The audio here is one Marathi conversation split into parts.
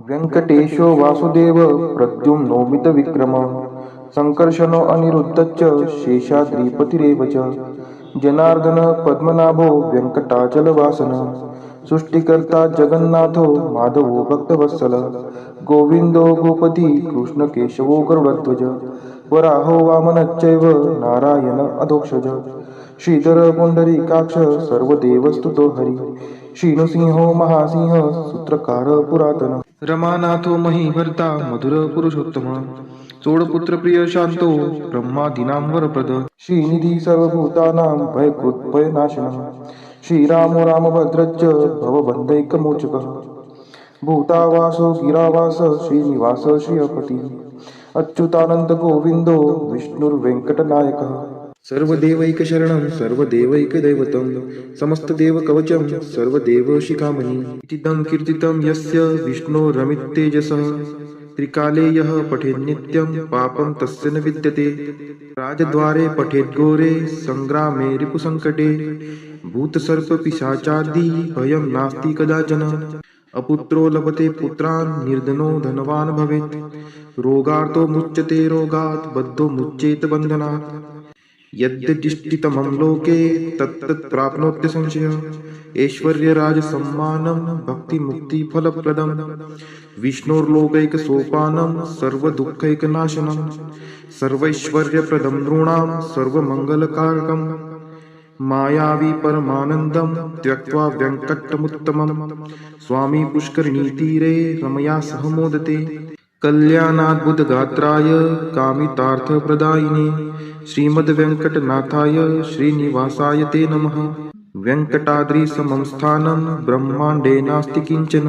व्यङ्कटेशो वासुदेव प्रद्युम्नोमितविक्रमः सङ्कर्षणो अनिरुद्धश्च शेषाद्रिपतिरेव च जनार्दनः पद्मनाभो व्यङ्कटाचलवासनः सृष्टिकर्ता जगन्नाथो माधवो भक्तवत्सलः गोविन्दो गोपति कृष्णकेशवो गरुडध्वज वराहो वामनश्चैव नारायण अधोक्षज श्रीधर पुण्डरीकाक्ष सर्वदेवस्तुतो हरि श्रीनृसिंहो महासिंह सूत्रकार पुरातन रमानाथो महीभर्ता मधुर पुरुषोत्तम चोडपुत्र प्रिय शांतो ब्रह्मादीनां वरप्रद श्रीनिधी सर्वभूतानां भयकृत्भयनाशनः श्रीरामो रामभद्रश्च भवबन्धैकमोचकः भूतावासो गिरावास श्रीनिवास श्रियपति अच्युतानंद गोविंदो विष्णुर्वेंकटनायकः सर्वदेवैकशरणं सर्वदेवैकदैवतं समस्तदेवकवचं सर्वदेवशिखामणि इतीदं कीर्तितं यस्य विष्णोरमिततेजसः त्रिकाले यः पठेन्नित्यं पापं तस्य न विद्यते राजद्वारे पठेद्घोरे सङ्ग्रामे रिपुसङ्कटे भूतसर्पपिशाचादि भयं नास्ति कदाचन अपुत्रो लभते पुत्रान् निर्धनो धनवान् भवेत् रोगार्तो मुच्यते रोगात् बद्धो मुच्येत बन्धनात् यद्यदिष्टितमं लोके तत्तत् प्राप्नोत्य संशयः ऐश्वर्यराजसम्मानं भक्तिमुक्तिफलप्रदं विष्णोर्लोकैकसोपानं सर्वदुःखैकनाशनं सर्वैश्वर्यप्रदं नृणां सर्वमङ्गलकारकं मायावी परमानन्दं त्यक्त्वा व्यङ्कटमुत्तमं स्वामी पुष्करिणीतीरे रमया सह मोदते कल्याणाद्भुतगात्राय कामितार्थप्रदायिने श्रीमद्वेङ्कटनाथाय श्रीनिवासाय ते नमः वेङ्कटाद्रिसमं स्थानं ब्रह्माण्डे नास्ति किञ्चन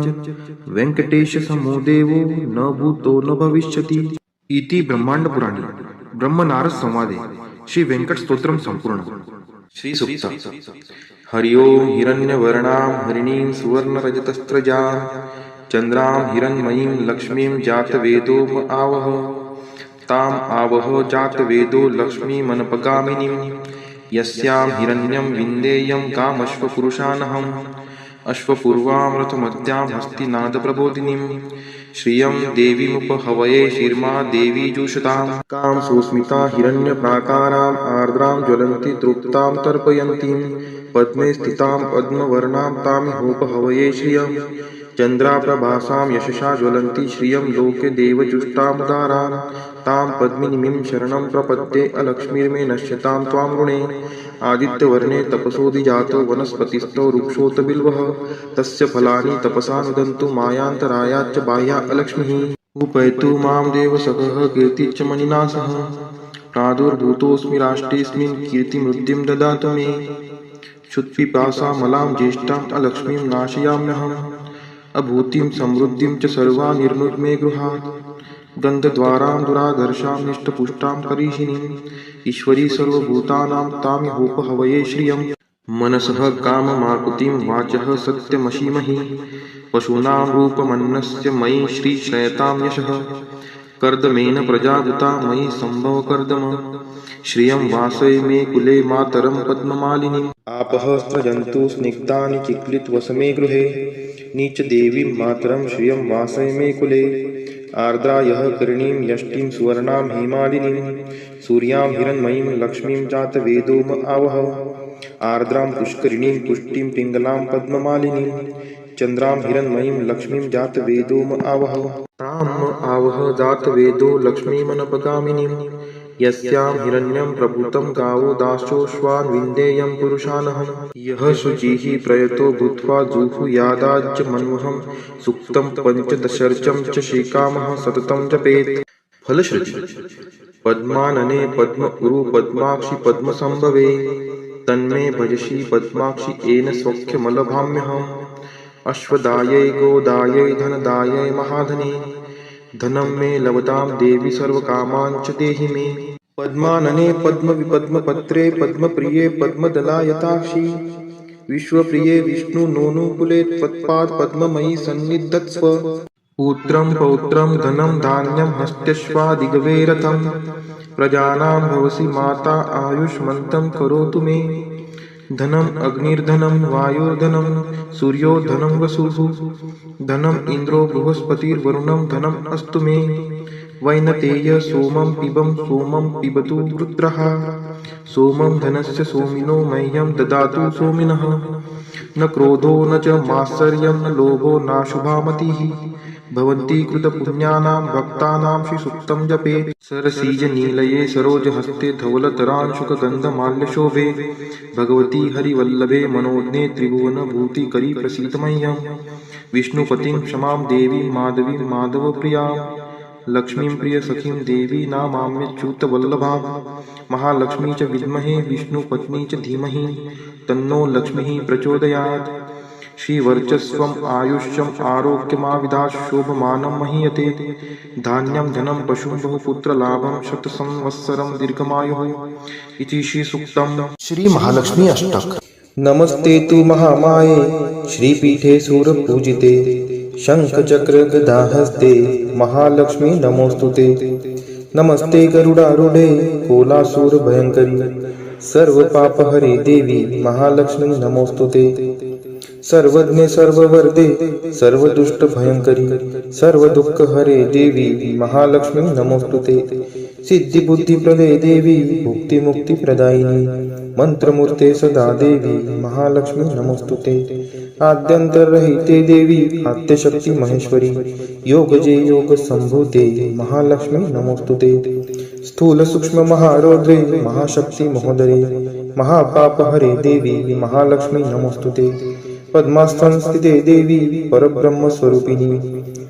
वेङ्कटेशसमो देवो न भूतो न भविष्यति इति ब्रह्माण्डपुराणे ब्रह्मनारद संवादे श्री वेंकट स्तोत्रम संपूर्ण श्री सुक्त हरि ओम हिरण्यवर्णां हरिणीं सुवर्णरजतस्त्रजां चन्द्रां हिरण्मयीं लक्ष्मीं जातवेदो आवह ताम आवह जातवेदो लक्ष्मीमनपगामिनीं यस्यां हिरण्यं विन्देयं कामश्वपुरुषानहम् अश्वपूर्वां रथमद्यां हस्तिनादप्रबोधिनीं श्रियं देवीमुपहवये शिर्मा देवी जुषतां कां सुस्मिता हिरण्यप्राकाराम् आर्द्रां ज्वलन्ति तृप्तां तर्पयन्तीं पद्मे स्थितां पद्मवर्णां तामिहोपहवये श्रियं चन्द्राप्रभासां यशसा ज्वलन्ति श्रियं लोके देवजुष्टामुदारां तां पद्मिनीं शरणं प्रपद्ये अलक्ष्मीर्मे नश्यतां त्वां ऋणे आदित्यवर्णे तपसोऽधिजातो वनस्पतिस्थो वृक्षोत बिल्वः तस्य फलानि तपसा नुदन्तु मायान्तरायाच्च बाह्या अलक्ष्मीः उपैतु मां देवसखः कीर्तिश्च मणिना सह प्रादुर्भूतोऽस्मि राष्ट्रेऽस्मिन् कीर्तिमृद्धिं ददातु मे क्षुत्पिपासामलां ज्येष्ठाम् अलक्ष्मीं नाशयाम्यहम् अभूतिं समृद्धिं च सर्वा निर्नुर्मे गृहात् गन्धद्वारां दुराधर्षां निष्टपुष्टां करीषिणीम् ईश्वरी सर्वभूतानां तामिहोपहवये श्रियं मनसः काममाकुतिं वाचः सत्यमशीमहि पशूनां रूपमन्नस्य मयि श्रीश्रयतां यशः कर्दमेन प्रजाभूता मयि सम्भवकर्दम श्रियं वासय मे कुले मातरं पद्ममालिनीम् आपः स्रजन्तु स्निग्धानि चिक्लितवसमे गृहे नीचदेवीं मातरं श्रियं वासय मे कुले आर्द्रा यः करीणीं यष्टिं सुवर्णां हेमालिनीं सूर्यां हिरण्मयीं लक्ष्मीं जातवेदो आवह आर्द्रां पुष्करिणीं पुष्टिं पिङ्गलां पद्ममालिनीं चन्द्रां हिरण्मयीं लक्ष्मीं जातवेदो आवह ताम् आवह जातवेदो लक्ष्मीमनपगामिनीं यस्यां हिरण्यं प्रभूतं गावो दाश्चोश्वान् विन्देयं पुरुषानहं यः शुचिः प्रयतो भूत्वा जुहुयादाज्य मन्वहं सुक्तं पञ्चदशर्चं च श्रीकामः सततं जपेत् फलश्रुति पद्मानने पद्म उरु पद्माक्षि पद्मसंभवे तन्मे भजसि पद्माक्षि येन सौख्यमलभाम्यहम् अश्वदायै गोदायै धनदायै महाधने धनं मे लभतां देवी सर्वकामान् च देहि मे पद्मानने पद्मविपद्मपत्रे पद्मप्रिये पद्मदलायताक्षि विश्वप्रिये विष्णुनोनुकुले त्वत्पाद पद्ममयि सन्निधत्स्व पुत्रं पौत्रं धनं धान्यं हस्त्यश्वादिगवे रथं प्रजानां भवसि माता आयुष्मन्तं करोतु मे धनम अग्निर्धनम वायुर्धनम सूर्यो धनम वसुः धनम इंद्रो बृहस्पतिर्वरुणम धनम अस्तु मे वैनतेय सोमं पिबतु रुद्रः सोमं धनस्य सोमिनो मह्यं ददातु सोमिनः न क्रोधो न च मात्सर्यं न लोभो नाशुभा मतिः भवन्ति कृतपुण्यानां भक्तानां श्रीसूक्तं जपेत् सरसीजनीलये सरोजहस्ते धवलतरांशुकगन्धमाल्यशोभे भगवती हरिवल्लभे मनोज्ञे त्रिभुवनभूतिकरी प्रसीद मह्यं विष्णुपतिं क्षमां देवीं माधवीं माधवप्रियां लक्ष्मीं प्रियसखीं देवी नामाम्यच्युतवल्लभां महालक्ष्मी च विद्महे विष्णुपत्नी च धीमहि तन्नो लक्ष्मीः प्रचोदयात् श्रीवर्चस्वम् आयुष्यम् आरोग्यमाविधात् शोभमानं महीयते धान्यं धनं पशुं बहुपुत्रलाभं शतसंवत्सरं दीर्घमायुः इति श्रीसूक्तम्। श्री महालक्ष्मी अष्टक। नमस्ते तु महामाये श्रीपीठे सूरपूजिते शंखचक्र गदाहस्ते महालक्ष्मी नमोस्तुते नमस्ते गरुडारूढे कोलासुर भयंकरी सर्वपापहरे देवी महालक्ष्मी नमोस्तुते सर्वज्ञे सर्ववर्धे सर्वदुष्ट भयंकरी सर्वदुःखहरे देवी महालक्ष्मी नमोस्तुते सिद्धिबुद्धिप्रदे देवी भुक्तिमुक्तिप्रदायिनी मंत्रमूर्ते सदा देवी महालक्ष्मी नमोस्तुते आद्यंतरहिते देवी आद्यशक्ति महेश्वरी योगजे योग संभूते महालक्ष्मी नमोस्तुते स्थूल सूक्ष्म महारौद्रे महाशक्ति महोदरे महापापहरे देवी महालक्ष्मी नमोस्तुते पद्मास्थं स्थिते देवी परब्रह्म स्वरूपिणी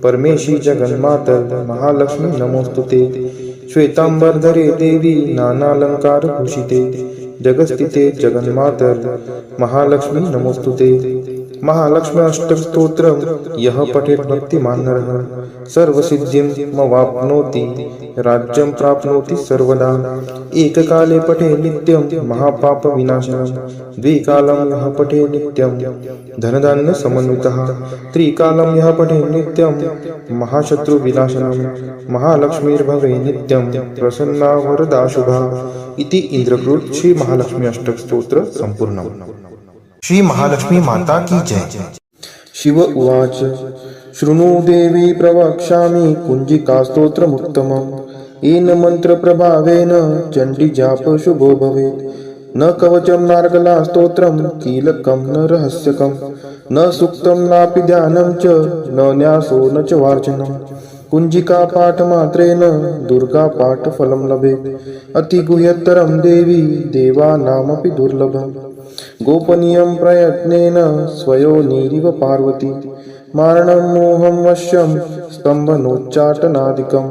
परमेशी जगन्मातर महालक्ष्मी नमोस्तुते श्वेतांबरधरे देवी नानालंकार भूषिते जगस्थिते जगन्मातर महालक्ष्मी नमोस्तुते महालक्ष्मी अष्टक स्तोत्रम यह पठेत भक्तिमान नरः सर्वसिद्धिमवाप्नोति राज्यं प्राप्नोति सर्वदा एककाले पठे नित्यं महापाप विनाशनम द्विकालं यः पठे नित्यं धनधान्य समन्वितः त्रिकालं यः पठे नित्यं महाशत्रु विनाशनम महालक्ष्मीर्भवे नित्यं प्रसन्ना वरदा शुभा इति इंद्रकृत श्री महालक्ष्मी अष्टक स्तोत्र संपूर्णम्। श्री महालक्ष्मी माता की जय। शिव उवाच शृणु देवी प्रवक्ष्यामि कुञ्जिकास्तोत्रमुत्तमम् येन मन्त्रप्रभावेन चण्डीजाप शुभो भवेत् न कवचं नार्गला स्तोत्रं कीलकं न रहस्यकं न सूक्तं नापि ध्यानं च न न्यासो न च वार्चनं कुञ्जिका पाठमात्रेण दुर्गा पाठफलं लभेत् अतिगुह्यतरं देवी देवानामपि दुर्लभम् गोपनीयं प्रयत्नेन स्वयोनिरिव पार्वती मारणं मोहं वश्यं स्तम्भनोच्चाटनादिकं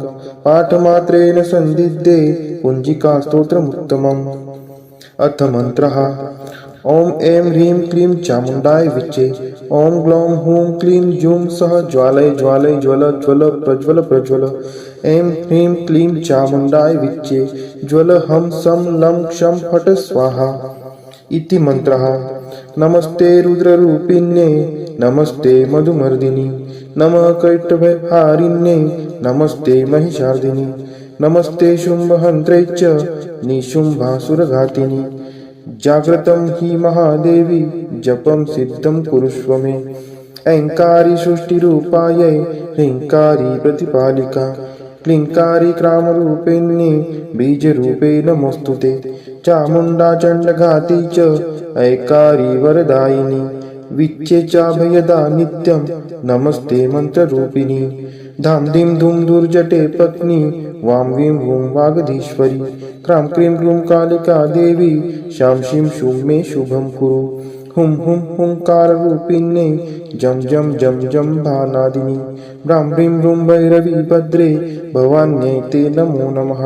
पाठमात्रेण संदिग्धे कुञ्जिका स्तोत्रमुत्तमम्। अथ मंत्रः ओम ऐं ह्रीं क्लीं चामुण्डाय विच्चे ओम ग्लौं हूं क्लीं जूं सः ज्वालय ज्वालय ज्वल ज्वल प्रज्वल प्रज्वल ऐं ह्रीं क्लीं चामुण्डाय विच्चे ज्वल हं सं लं क्षं फट स्वाहा इति मंत्रः। नमस्ते रुद्ररूपिण्ये नमस्ते मधुमर्दिनी नमः कैटभहारिण्ये नमस्ते महिषार्दिनी नमस्ते शुम्भहन्त्रे च निशुम्भासुरघातिनी जाग्रतं हि महादेवी जपं सिद्धं कुरुष्व मे ऐङ्कारी सृष्टिरूपायै ह्रीङ्कारी प्रतिपालिका क्लीङ्कारी क्रामरूपिण्ये बीजरूपे नमोस्तुते चामुण्डा चण्डघाती च ऐकारी वरदायिनी विच्चे चाभयदा नित्यं नमस्ते मंत्ररूपिणी धाम धीम धूम दुर्जटे पत्नी वां वीं वूं वागधीश्वरी क्रां क्रीं क्रूं कालिका देवी शां शीं शूं मे शुभं कुरु हुं हुं हुंकाररूपिण्ये जं जं जं जं भानादिनी ब्रां ब्रीं ब्रूं भैरवी भद्रे भवान्यै ते नमो नमः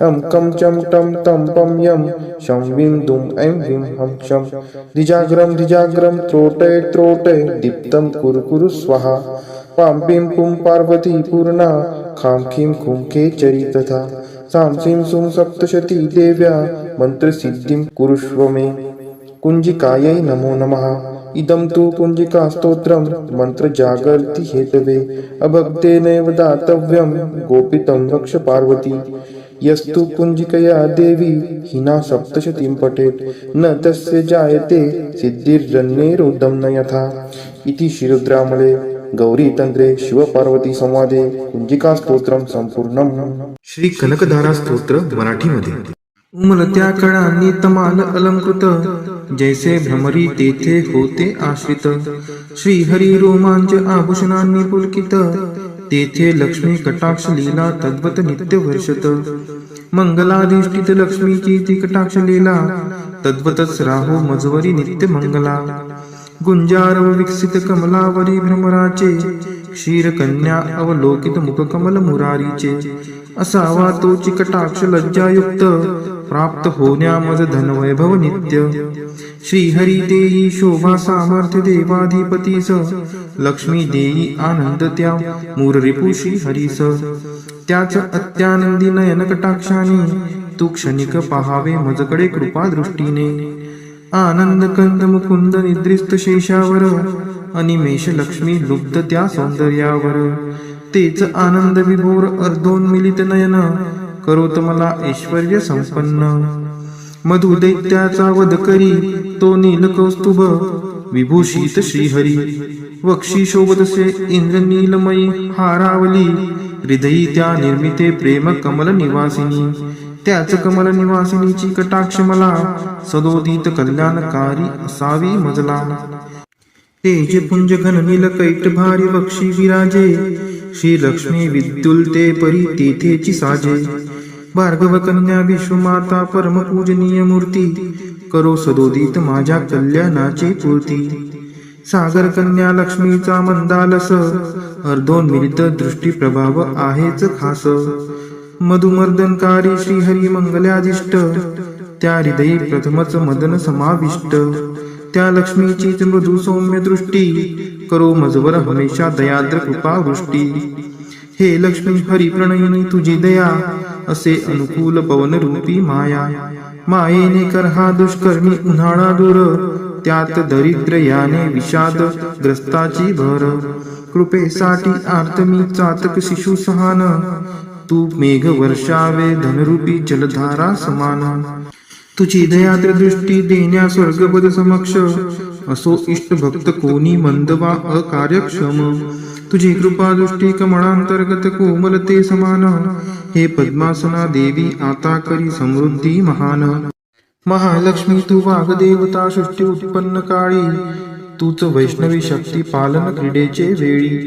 अं कं चं टं तं पं यं शं वीं दुं ऐं ह्रीं हं शं द्विजाग्रं त्रोटय त्रोटय दीप्तं कुरु कुरु स्वाहा पां पीं पुं पार्वती पूर्णा खां खीं खुं खेचरी तथा सां सीं सुं सप्तशती देव्या मन्त्रसिद्धिं कुरुष्व मे कुञ्जिकायै नमो नमः इदं तु कुञ्जिका स्तोत्रं मन्त्रजागर्ति हेतवे अभक्तेनैव दातव्यं गोपितं रक्ष पार्वती यस्तु कुंजिकया देवी हिना सप्तशतीं पठेत् न तस्य जायते सिद्धिर्जन्यैरुदं न यथा इति श्रीरुद्रामले गौरीतंत्रे शिवपार्वती संवादे कुंजिका स्तोत्रम संपूर्णम. श्री कनकधारा स्तोत्र मराठीमध्ये. उमलत्या कळांनी तमाल अलंकृत, जैसे भ्रमरी तेथे होते आश्रित. श्रीहरी रोमांच आभूषणांनी पुलकित, तेथे लक्ष्मी कटाक्ष लीला तद्वत नित्य वर्षत. मंगलाधिष्ठित लक्ष्मीची ती कटाक्ष लीला, तद्वतच राहो मजवरी नित्य मंगला. गुंजार व विकसित कमलावरी भ्रमराचे, क्षीरकन्या अवलोकित मुख कमल मुरारीचे. असावा तोची कटाक्ष लज्जायुक्त, प्राप्त होण्या मज धनवैभव नित्य. श्रीहरी देई शोभा सामर्थ्य देवाधिपतीस, लक्ष्मी देई आनंद त्या मूररिपू श्रीहरीस. त्याच अत्यानंदी नयन कटाक्षाने, तू क्षणिक पहावे मजकडे कृपा दृष्टीने. आनंद कंद मुकुंद निद्रिस्त शेषावर, अनिमेष लक्ष्मी लुब्ध त्या सौंदर्यावर. तेच आनंद विभोर अर्धोन्मिलित नयन, करोत मला ऐश्वर्य संपन्न. मधु दैत्याचा वध करी तो नील कौस्तुभ, विभूषित श्रीहरी. वक्षी शोभतसे इंद्र नीलमयी हारावली, हृदयी त्या निर्मिते प्रेम कमल निवासिनी. त्याच कमल निवासिनीची कटाक्ष मला, सदोदित कल्याणकारी असावी मजला. तेज पुंज घन नील कैट भारी वक्षी विराजे, श्री लक्ष्मी विद्युलते परी तेथेची साजे. भार्गव कन्या विश्वमाता परम पूजनीय मूर्ती, करो सदोदित माझ्या कल्याणाची पूर्ती. सागर कन्या लक्ष्मीचा मंदालस, अर्धोन्मिलित दृष्टी प्रभाव आहेच खास. मधुमर्दनकारी श्रीहरी मंगल्यादिष्ट, त्या हृदयी प्रथमच मदन समाविष्ट. त्या लक्ष्मीचीच मृदू सौम्य दृष्टी, करो मजवर हमेशा दयाद्र कृपा वृष्टी. हे लक्ष्मी हरी प्रणयिनी तुझी दया, असे अनुकूल पवन रूपी माया. मायेने कर हा दुष्कर्मी उन्हाळा दूर, त्यात दरिद्र याने विषाद ग्रस्ताची भर. कृपेसाठी आर्त मी चातक शिशु सहान, तू मेघ वर्षावे धनरूपी जलधारा समान. तुझी दयाद्र दृष्टी देण्या स्वर्गपद समक्ष, असो इष्ट भक्त कोणी मंद वा अकार्यक्षम. तुझी कृपा दृष्टी कमळांतर्गत कोमलते समान, हे पद्मासना देवी आता करी समृद्धी महान. महालक्ष्मी तू वाग्देवता सृष्टी उत्पन्न काळी, तूच वैष्णवी शक्ती पालन क्रीडेचे वेळी.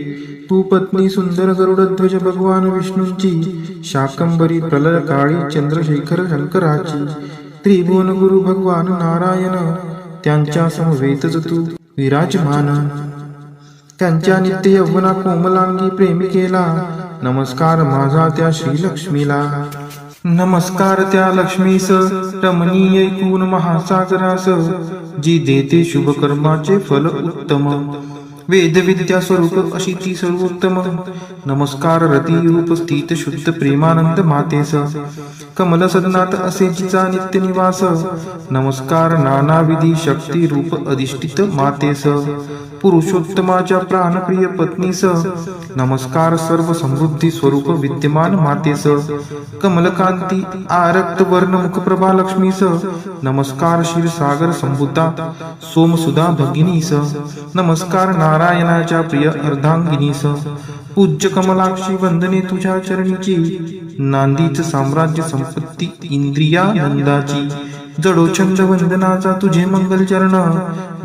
तू पत्नी सुंदर गरुडध्वज भगवान विष्णूंची, शाकंबरी प्रलय काळी चंद्रशेखर शंकराची. त्रिभुवन गुरु भगवान नारायण, त्यांच्या समवेतच तू विराजमान. त्यांच्या नित्य यौवना कोमलांगी प्रेमिकेला, नमस्कार माझा त्या श्रीलक्ष्मीला. नमस्कार त्या लक्ष्मीस रमणीय ऐकून महासागरास, जी देते शुभ कर्माचे फल उत्तम. वेद विद्या स्वरूप अशी ती सर्वोत्तम. नमस्कार रती रूप स्थित शुद्ध प्रेमानंद मातेस, कमल सदनात असे जिचा नित्य निवास. नमस्कार नानाविधी शक्ती रूप अधिष्ठित मातेस, पुरुषोत्तमाच्या प्राणप्रिय पत्नीस. नमस्कार सर्व समृद्धी स्वरूप विद्यमान मातेस, कमलकांती आरक्त वर्ण मुखप्रभा लक्ष्मीस. नमस्कार क्षीरसागर संभूता सोमसुधा भगिनीस. नमस्कार नारायणाच्या प्रिय अर्धांगिनीस. पूज्य कमलाक्षी वंदने तुझ्या चरणीची, नांदीच साम्राज्य संपत्ती इंद्रियानंदाची. जडो छंद वंदनाचा तुझे मंगल चरण,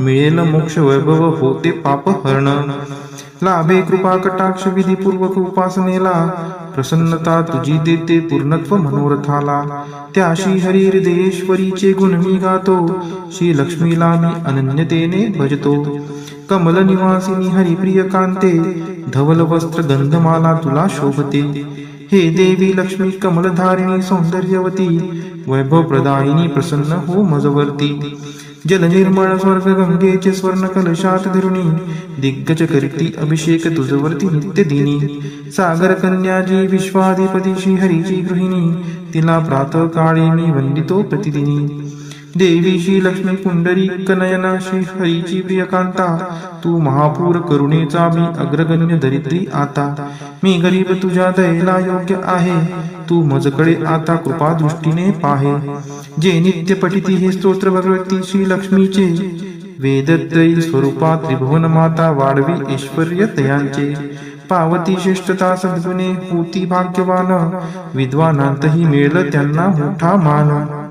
मिळेल मोक्ष वैभव होते पाप हरण. लाभे कृपा कटाक्ष विधीपूर्वक उपासनेला, प्रसन्नता तुझी देते पूर्णत्व मनोरथाला. त्या श्री हरी हृदयेश्वरीचे गुण मी गातो, श्री लक्ष्मीला मी अनन्यतेने भजतो. कमल निवासिनी हरिप्रिय कांते, धवल वस्त्र गंधमाला तुला शोभते. हे देवी लक्ष्मी कमलधारिणी सौंदर्यवती, वैभव प्रदायिनी प्रसन्न हो मजवर्ती. जल निर्मळ स्वर्ग गंगेचे स्वर्ण कलशात धरुणी, दिग्गज करती अभिषेक तुझवरती नित्य दिनी. सागर कन्याजी विश्वाधिपती श्री हरीची गृहिणी, तिला प्रातः काळी मी वंदितो प्रतिदिनी. देवी श्री लक्ष्मी पुंडरी कनयना श्री हरीची प्रियकांता, तू महापूर करुणेचा मी अग्रगण्य दरिद्री आता. मी गरीब तुझ्या दयेला योग्य आहे, तू मजकडे आता कृपा दृष्टीने पाहे. जे नित्य पठिती हे स्तोत्र भगवती श्री लक्ष्मीचे, वेदत्रयी स्वरूपा त्रिभुवन माता वाढवी ऐश्वर्य तयांचे. पावती श्रेष्ठता सद्गुणे होती भाग्यवान, विद्वानांतही मिळेल त्यांना मोठा मान.